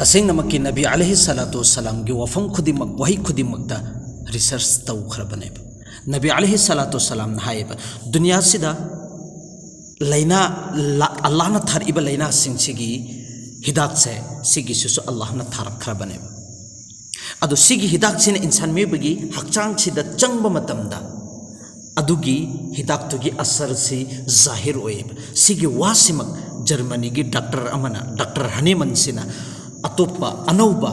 तसेंगनमकी नबी अलैहि सलातु वसलाम की वफम खुदिमक वही खुदिमकता रिसर्च तौखरबने नबी अलैहि सलातु वसलाम हायब दुनिया सिदा लैना अल्लाह न थारिब लैना सिंसिगी हिदाक से सिगी सुसु अल्लाह न थारखरबने अदु सिगी हिदाक सिन इंसान मेबगी हक्चांग सिदा चंगब मतमदा अदुगी हिदाक तुगी असर से जाहिर ओएब सिगी वासिमक जर्मनी की डॉक्टर हनीमन सिना अतोपा अनौबा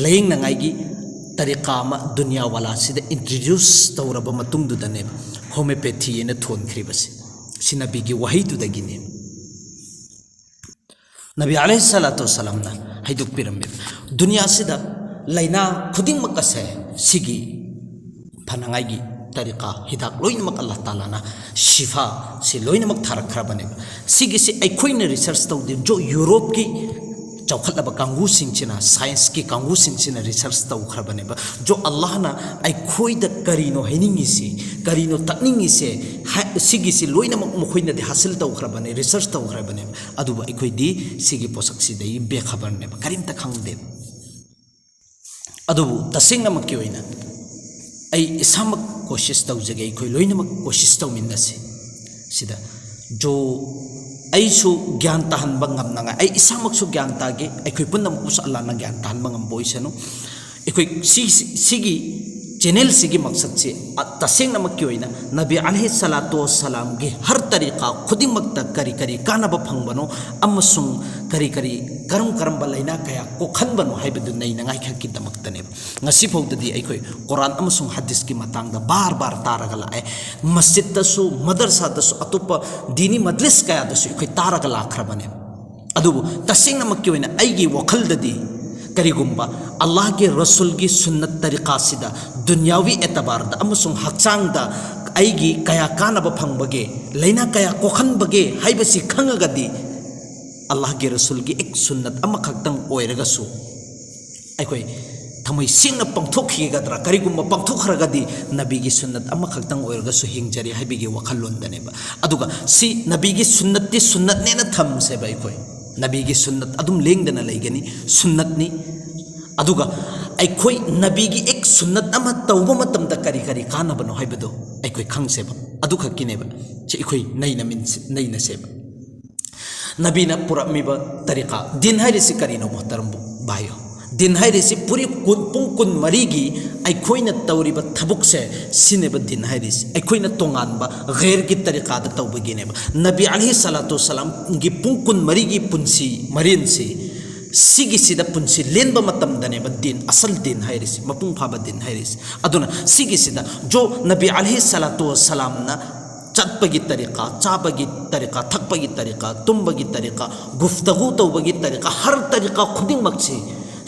लयंग नंगाई तरीका दुनिया वाला सिदा इंट्रोड्यूस तौरब मतुंगदुदने होमियोपैथी ने थोनख्रिबसे सि नबीगी वहीदुदगिने नबी अलैहि सलातु वसलाम ना हाइदुक पिरमे दुनिया सिदा लैना खुदिंगमक असे सिगी फनांगाई तरीका हिदाक लोइनमक अल्लाह ताला ना शिफा से लोइनमक थारखरबने सिगी से अखोइने रिसर्च तौदे जो यूरोप की चौखलब कांगू सिंचिना साइंस की कांगू सिंचिना रिसर्च तौखरबने जो अल्लाह ना अखोइद करीनो हैनिंगिसी करीनो तकनिंगिसे सिगी से लोइनमक मखोइने दे हासिल तौखरबने रिसर्च तौखरबने अदुबा अखोइदी सिगी पोसक सिदे बेखबरने करीमता खंगदे अदुबु तसेंगनमक की ओइना आई इसामक कोशिश तौजगे अखोइ लोइनमक कोशिश तौमिनसे सिदा जो ऐसु ज्ञान ताहनब ngamnanga ai isamuksu ज्ञान तागे अखोइ पुनमकुस अल्लाह ना ज्ञान ताहनब ngamboisanu अखोइ सिगी चैनल सिगी मकसद से तसेंगनमक की ओइना नबी अलैहि सलातु वसलाम की हर तरीका खुदिमक करी करी कानब फंगबनो अमसुंग करी करी करम करम बलैना कया को खनबनो हाइबदु नैनंगाइ खकी दमक्तने ngasi फौददी अखोइ कुरान अमसुंग हदीस की मतंगदा बार बार तारगा लाए मस्जिद दसु मदरसा दसु अतोप दीनी मजलिस कया दसु अखोइ तारगा लाखरबने अदुबु तसेंगनमक की ओइना आइगी वखलददी करीगुम्बा अल्लाह के रसूल की सुन्नत तरीका सिदा दुनियावी एतबार दा अमसुंग हक्चांग दा आइगी कया कानब फंगबगे लैना कया कोखनबगे हाइबसी खंगगदी अल्लाह के रसूल की एक सुन्नत अमखक्तंग ओइरगसु अखोइ थमोइ सिंग पंगथोखिगद्रा करीगुम्बा पंगथोखरगदी नबी की सुन्नत अमखक्तंग ओइरगसु हिंगजरी हाइबिगी वखललोंदनेबा अदुगा सि नबी की सुन्नत ति सुन्नत नेना थमसे बाइ कोइ नबी की सुन्नत अदुम लेंगदना लेगनी सुन्नत नि अदुगा अखोइ नबी की एक सुन्नत अमा तौबा मतमदा करी करी कानबनो हाइबदो अखोइ खंगसेबा अदु खक्किनेबा चे अखोइ नैना सेबा नबीना पुरमिबा तरीका दिन हाइरिसि करिनो मोहतरम बायो दिन हाइरिसि पुरी पुंग कुन मरीगी अखोइना तौरिबा थबुकसे सिनेबा दिन हाइरिसि अखोइना तोंगानबा गैर की तरीका दा तौबगिनेबा नबी अलैहि सलातु वसलाम की पुंग कुन मरीगी पुंसी मरिनसी सिगी सिदा पुंसी लेनबा मतमदनेबा दिन असल दिन हाइरिसि मपुंग फाबा दिन हाइरिसि अदुना सिगी सिदा जो नबी अलैहि सलातु वसलाम ना चटपगी तरीका चाबगी तरीका थकपगी तरीका तुम्बगी तरीका गुफ्तगू तौबगी तरीका हर तरीका खुदिंगमक से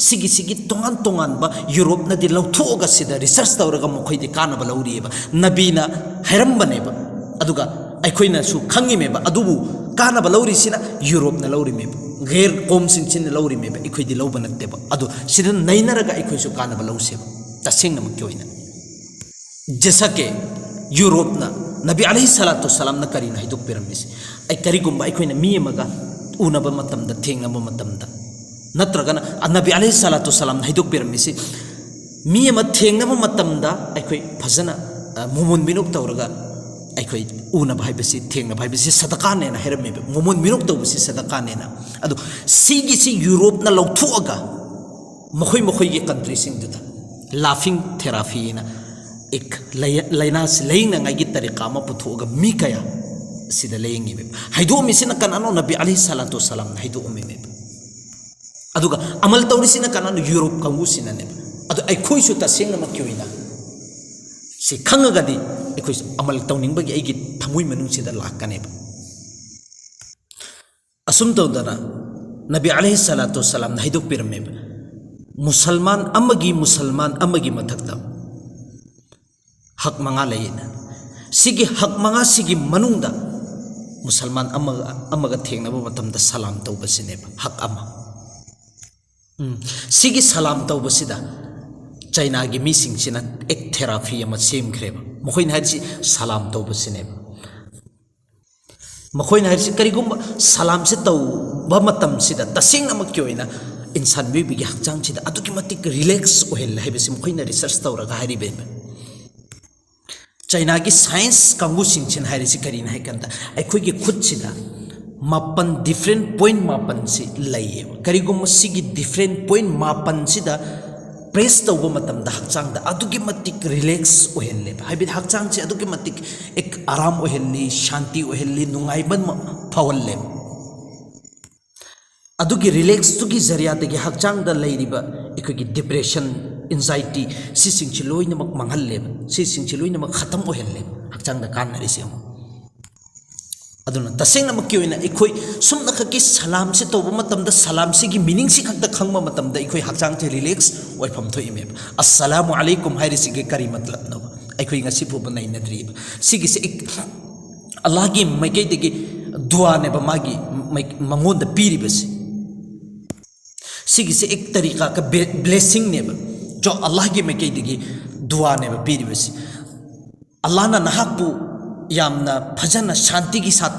सिगी सिगी तोंगान तोंगान बा यूरोप नदी लौथोगा सिदा रिसर्च तौरगा मखोइदि कानबा लौरिएबा नबीना हैरमबनेबा अदुगा अखोइना सु खंगिमेबा अदुबु कानबा लौरिसिना यूरोप न लौरिमेबा गैर कौम सिंचिन लौरिमेबा अखोइदि लौबा नत्तेबा अदु सिदा नैनरगा अखोइसु कानबा लौसेबा तसेंगनमक की ओइना जैसा के यूरोप ना नबी अलैहि सलातु वसलाम ना करीन हाइदुक पिरमिस आई करीगुम्बा अखोइना मी अमगा उनबा मतमदा थेंगनबा मतमदा नत्रगना नबी अलैहि सलातु वसलाम हाइदुक पिरमिस मी अमा थेंगनबा मतमदा अखोइ फजना मोमोन मिनुक तौरगा अखोइ उनबा हाइबसि थेंगनबा हाइबसि सदका नेना हैरमेबा मोमोन मिनुक तौबसि सदका नेना अदु सिगी यूरोप ना लौथोगा मखोइ मखोइ के कंट्री सिंगदुदा लाफिंग थेरापी ना एक लैना से लेंगनांगाई की तरीका मा पुथोगा मी कया सिदा लेंगिबे हाइदो मिसिना कनानो नबी अलैहि सलातु वसलाम हाइदो उमेमे अदुगा अमल तौरिसिना कनानो यूरोप कांगुसिना ने अदु अखोइसु तसेंगनमक की ओइना सि खंगगदी अखोइसु अमल तौनिंगबगी आइगी थमुइ मनुंगसिदा लाकनेबा असुम तौदना नबी अलैहि सलातु वसलाम हाइदो पिरमेबा मुसलमान अमगी मथक्ता हक मंगा लेना सिगी हक मंगा सिगी मनुंगदा मुसलमान अमगा थेंगनबा मतमदा सलाम तौबसिनेबा हक अमा सिगी सलाम तौबसिदा चाइना की मीसिंगसिना एक थेरापी अमा सेमख्रेबा मखोइन हाइरिसि सलाम तौबसिनेबा मखोइन हाइरिसि करिगुम्बा सलाम से तौबा मतम सिदा तसेंगनमक की ओइना इंसान बेबी हक्चांग सिदा अदुकी मतिक रिलैक्स ओहेल हाइबसे मखोइना रिसर्च तौरगा हारिबे चाइना की साइंस कांगू सिंचिन हाइरिसि करीन हाइ कंदा अखोइ की खुद सिदा मापन डिफरेंट पॉइंट मापन से लइए करीगुम सिगी डिफरेंट पॉइंट मापन सिदा प्रेस तौब मतम दा हक्चांग दा अदुकी मतिक रिलैक्स ओहेले हाइबे हक्चांग से अदुकी मतिक एक आराम ओहेली शांति ओहेली नुंगाइबन फावल्ले अदुगी रिलैक्स तुगी जरिया दगी हक्चांग दा लइरिबा इकोगी डिप्रेशन एंजाइटी सिसिंगछि लोइनमक मंगहल्ले सिसिंगछि लोइनमक खत्म ओहेले हक्चांग दा कानरिसे अदुना तसेंगनमक की ओइना इखोइ सुमना खकी सलाम से तौब मतमदा सलाम से की मीनिंग से खक्ता खंगमा मतमदा इखोइ हक्चांग से रिलैक्स ओइफम थोइमे अस्सलामु अलैकुम हाइरिसि के करी मतलब न इखोइ ngasi फुब नै नद्रिब सिगी से एक अल्लाह की मैकै दगी दुआ ने बमागी मंगोंद पीरिबसे सिगी से एक तरीका का ब्लेसिंग ने जो अल्लाह की मैकै दगी दुआ ने पीरिबसे अल्लाह ना नहाकु यामना फजना शांति की साथ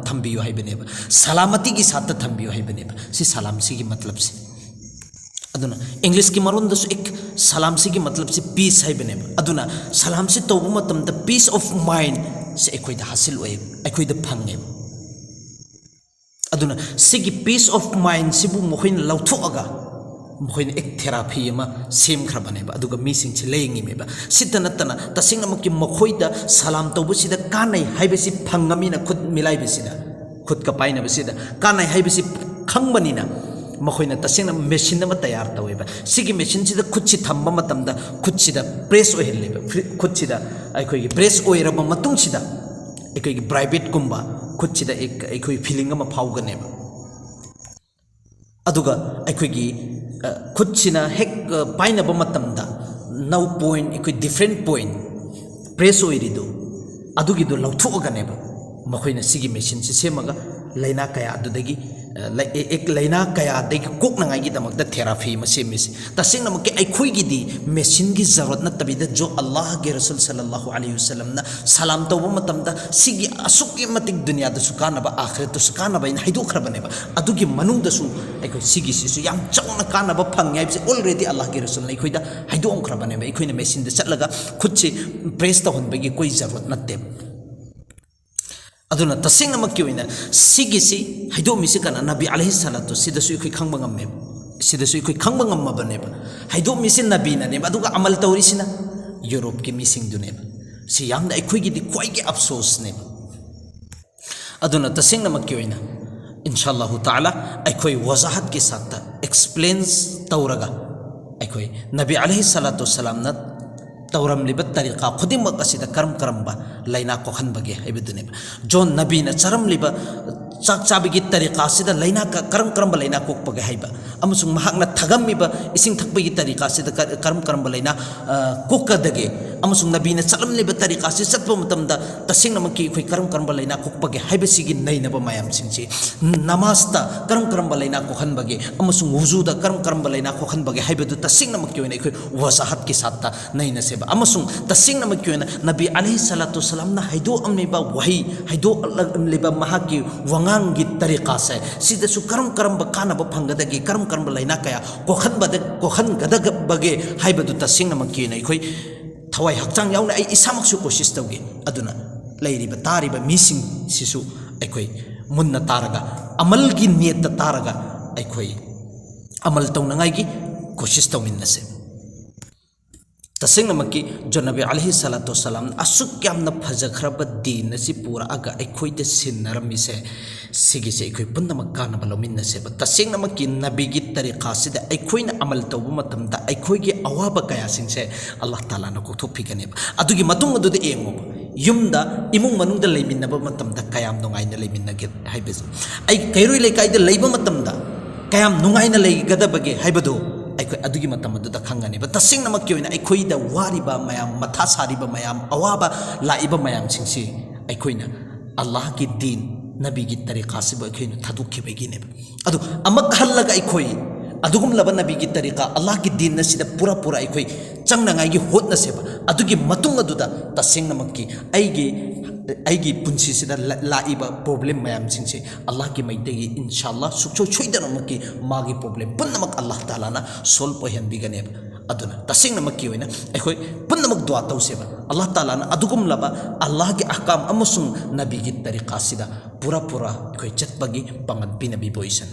थम्बियो हाइबनेब सलामती की साथ थम्बियो हाइबनेब सि सलाम से की मतलब से अदुना इंग्लिश की मरोन दस एक सलाम से की मतलब से पीस हाइबनेब अदुना सलाम से तौब मतम द पीस ऑफ माइंड से एकोइ द हासिल ओए एकोइ the fungi अदुना सिगी piece of mind सिबु मखोइन लौथोअगा मखोइन एक थेरापी अमा सेम खरबनेब अदुगा मीसिंग से लेंगिमेब सिद्ध नतना तसिंगमकी मखोइदा सलाम तौबसिदा कानै हाइबसि फंगमिना खुद मिलाइबसिदा खुद का पाइनबसिदा कानै हाइबसि खंगबनिना मखोइना तसिंगना मेशिन अमा तैयार तौवेबा सिगी मेशिन सिदा खुदसि थम्बा मतमदा खुदसिदा प्रेस ओहेलेबा खुदसिदा अखोइगी प्रेस ओइरबा मतुंगसिदा अखोइगी प्राइवेट कुंबा खुदसिदा एक अखोइ फीलिंग अमा फाउगनेबा अदुगा अखोइगी खुदसिना हेक पाइनबा मतमदा नौ पॉइंट अखोइ डिफरेंट पॉइंट प्रेस ओइरिदो अदुगिदो लौथोगनेबा मखोइना सिगी मेशिन से सेमगा लैना कया अदुदगी एक लैना कया दगी कोकनांगाई दमकदा थेरापी म सेमिसे तसिंगना मके अखोइगिदी मेशिन की जरूरत नतबिदा जो अल्लाह के रसूल सल्लल्लाहु अलैहि वसल्लम ना सलाम तौबा मतमदा सिगी असुकी मतिक दुनिया द सुकानबा आखिरत द सुकानबा इन हाइदो खरबनेबा अदुगी मनुंग दसु अखोइ सिगी सिसु याम चौना कानबा फंग याइबसे ऑलरेडी अल्लाह के रसूल ने अखोइदा हाइदो खरबनेबा अखोइना मेशिन द चलगा खुद से प्रेस तहनबगी कोई जरूरत नते अदुना तसिंगमकी ओइना सिगिसि हाइदोमिसि कना नबी अलैहि सलातु सिदसु इखोइ खंगबा ngam सिदसु इखोइ खंगबा ngam हाइदोमिसि नबी नने अदुगा अमल तौरिसिना यूरोप के मिसिंग दुनेबा सि यामना इखोइगी दि क्वाइगे अफसोस ने अदुना तसिंगमकी ओइना इंशाअल्लाह ताला इखोइ वजाहत के साथ एक्सप्लेन्स तौरगा इखोइ नबी अलैहि सलातु सलाम ना तौरम लिबा तरीका खुदिमक असिदा करम करम्बा लैना कोखनबगे हाइबदुनेबा जो नबी ना चरम लिबा चाक चाबिगी तरीका सिदा लैना का करम करम्बा लैना कोकपगे हाइबा अमसुंग महाकना थगमिबा इसिंग थकबगी तरीका सिदा करम करम्बा लैना कोकदगे अमसुंग नबी ना चलम लिबा तरीका सि चतबो मतमदा तसिंगमकी खै करम करम्बा लैना कोकपगे हाइबसिगी नैनबा मायाम सिंगसि नमाजता करम करम्बा लैना कोखनबगे अमसुंग वुजुदा करम करम्बा लैना कोखनबगे हाइबदु तसिंगमकी ओइना खै वजाहत के साथ नैनसे अमसुंग तसिंगमकी ओइना नबी अलैहि सलातु सलाम ना हाइदो अमनेबा वही हाइदो अमलेबा महाकी वंगांगी तरीका से सिदसु करम करम्बा कानबा फंगदगे करम करम्बा लैना कया कोखनगदगे हाइबदु तसिंगमकी ओइना खै थवाई हक्चांग याउना आई इसामकसु कोशिश तौगे अदुना लैरिबा तारिबा मिसिंग सिसु अखोइ मुन्ना तारगा अमल की नियत तारगा अखोइ अमल तौनंगाई कोशिश तौमिन्नसे तसिंगमकी जो नबी अलैहि सलातु सलाम असुक यामना फजखरब दीन से पूरा अगा अखोइद सिनरमिसे सिगिसे अखोइ पुनमक कानब लमिन्नसे तसिंगमकी नबी की तरीका सिदा अखोइना अमल तौब मतमदा अखोइगी अवाब कया सिंसे अल्लाह ताला न कोथोपिगनेब अदुगी मतुंग अदुदे एंगो युमदा इमुंग मनुंगदा लेमिन्नब मतमदा कयाम नुंगाइना लेमिन्नगे हाइबस आई कैरोइ लेकाइदा लेबा मतमदा कयाम नुंगाइना लेगदबगे हाइबदो अखोइ अदुगी मतम अदुदा खंगनेबा तसिंगमकी ओइना अखोइदा वारिबा मयाम मथा सारिबा मयाम अवाबा लाइबा मयाम सिंसी अखोइना अल्लाह की दीन नबी की तरीका से अखोइना थादुखिबगिनेबा अदु अमक हल्लगा अखोइ अदुगुम लब नबी की तरीका अल्लाह की दीन सिदा पूरा पूरा अखोई चंगनांगाई की होटना सेबा अदुगी मतुंग अदुदा तसेंगनमक्की अैगी पुंसी सिदा लाइबा प्रॉब्लम मयाम सिंगसे अल्लाह की मैतेगी इंशाअल्लाह सुखसो छोइदनमक्की मागी प्रॉब्लम पुन्नमक अल्लाह ताला ना सोल्व पहनबिगनेब अदुना तसेंगनमक्की होइना अखोई पुन्नमक दुआ तौसेबा अल्लाह ताला ना अदुगुम लबा अल्लाह की अहकाम अमसुंग नबी की तरीका सिदा पूरा पूरा अखोई चटपगी पंगन पिनबी बोइसन